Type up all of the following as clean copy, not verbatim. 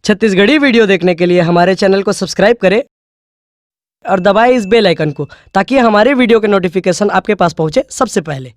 Chhattisgarhi video देखने के लिए हमारे चैनल को सब्सक्राइब करें और दबाएं इस बेल आइकन को, ताकि हमारे वीडियो के नोटिफिकेशन आपके पास पहुंचे सबसे पहले।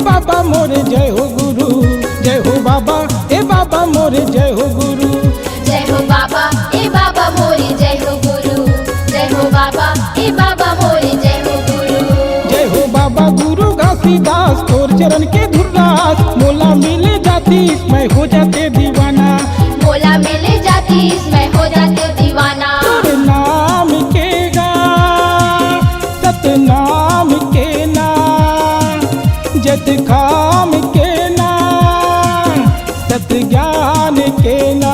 बाबा मोरे जय हो गुरु, जय हो बाबा ए बाबा मोरे जय हो गुरु, जय हो बाबा ए बाबा मोरे जय हो गुरु, जय हो बाबा ए बाबा मोरे जय हो गुरु, जय हो बाबा गुरु घासीदास तोर चरण के धुर्रास, मोला मिले जाती मैं हो जाते दीवाना, मोला मिले जाती मैं हो जाते दीवाना। तोर नाम के गा सतनाम के ना, जत खाम के ना सत ज्ञान के ना।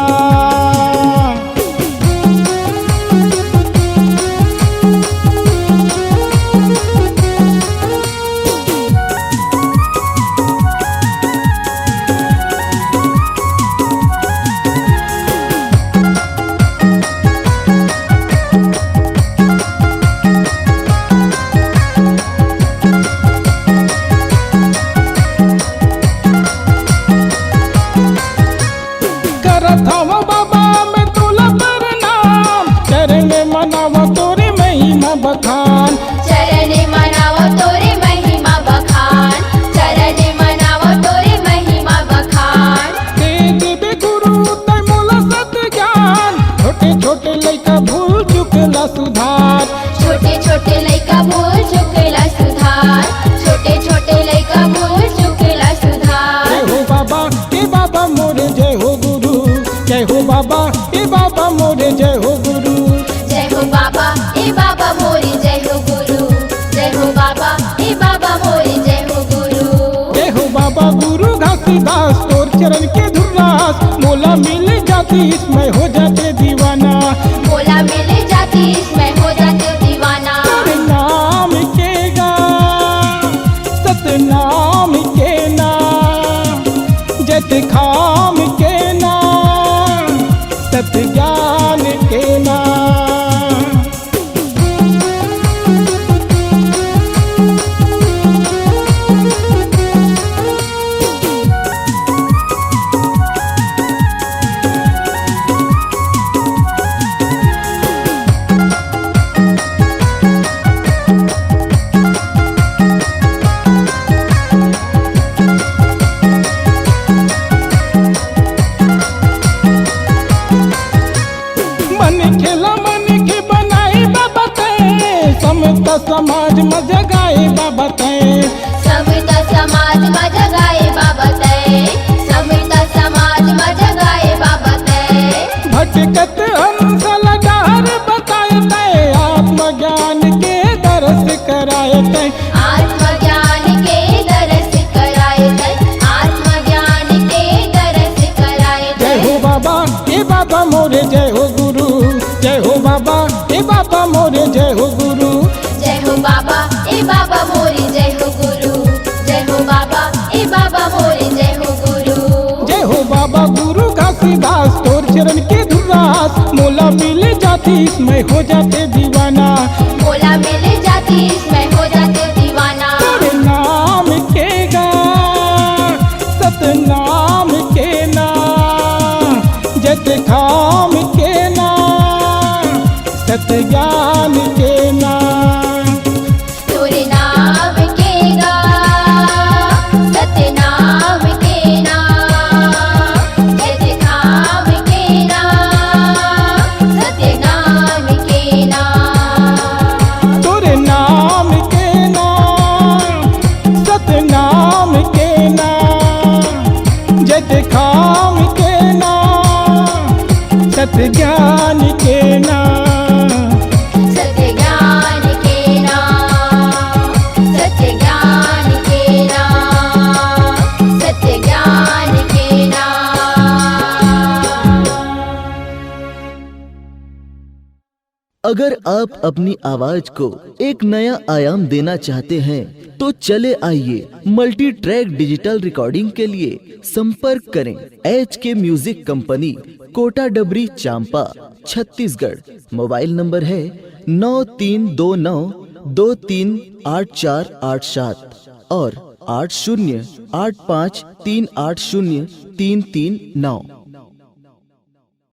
बाबा मैं तोला प्रणाम, चरण मनावा तोरे महिमा बखान, चरण मनावा तोरे महिमा बखान, चरण मनावा तोरे महिमा बखान। दे देबे गुरु तै मोला सत ज्ञान, छोटे छोटे लइका भूल चुकला सुधार, छोटे छोटे लइका भूल चुकला सुधार, छोटे छोटे लइका भूल चुकला सुधार। जय हो बाबा ए बाबा मोरे जय हो गुरु, जय हो बाबा ए बाबा मोरे जय हो गुरु, जय हो बाबा ए बाबा मोरे जय हो गुरु, जय हो बाबा ए बाबा मोरे जय हो गुरु, जय हो बाबा गुरु घासीदास तोर चरण के धुर्रास, मोला मिल जाती मैं हो जाते दीवाना, मोला मिल जाती मैं हो जाते दीवाना। तोरे नाम के गा सतनाम के ना, जत खाम के ना सत ज्ञान के ना। समता समाज में जगाए बाबा तय, समता समाज में जगाए बाबा तय, समता समाज में जगाए बाबा तय। भटकत हंस लगार बताए तय, आत्मज्ञान के दर्श कराए तय, आत्मज्ञान के दर्श कराए तय, आत्मज्ञान के दर्श कराए तय। जय हो बाबा ए बाबा मोरे जय हो गुरु, जय हो बाबा ए बाबा मोरे जय हो गुरु, जय हो बाबा ए बाबा मोरे जय हो गुरु, जय हो बाबा ए बाबा मोरे जय हो गुरु, जय हो बाबा गुरु घासीदास तोर चरण के धुर्रास, मोला मिल जाती मैं हो जाते दीवाना, मोला मिल जाती मैं हो जाते दीवाना। तोरे नाम के गा सतनाम के ना, जत खाम के ना सत ज्ञान के ना। तोरे नाम के गा सतनाम के ना, जत खाम के ना सतनाम के ना। तोरे नाम के ना सतनाम के ना, जत खाम के ना सत ज्ञान के ना। अगर आप अपनी आवाज को एक नया आयाम देना चाहते हैं तो चले आइए मल्टी ट्रैक डिजिटल रिकॉर्डिंग के लिए संपर्क करें HK म्यूजिक कंपनी, कोटा डबरी, चांपा, छत्तीसगढ़। मोबाइल नंबर है 9329238487 और 8085380339।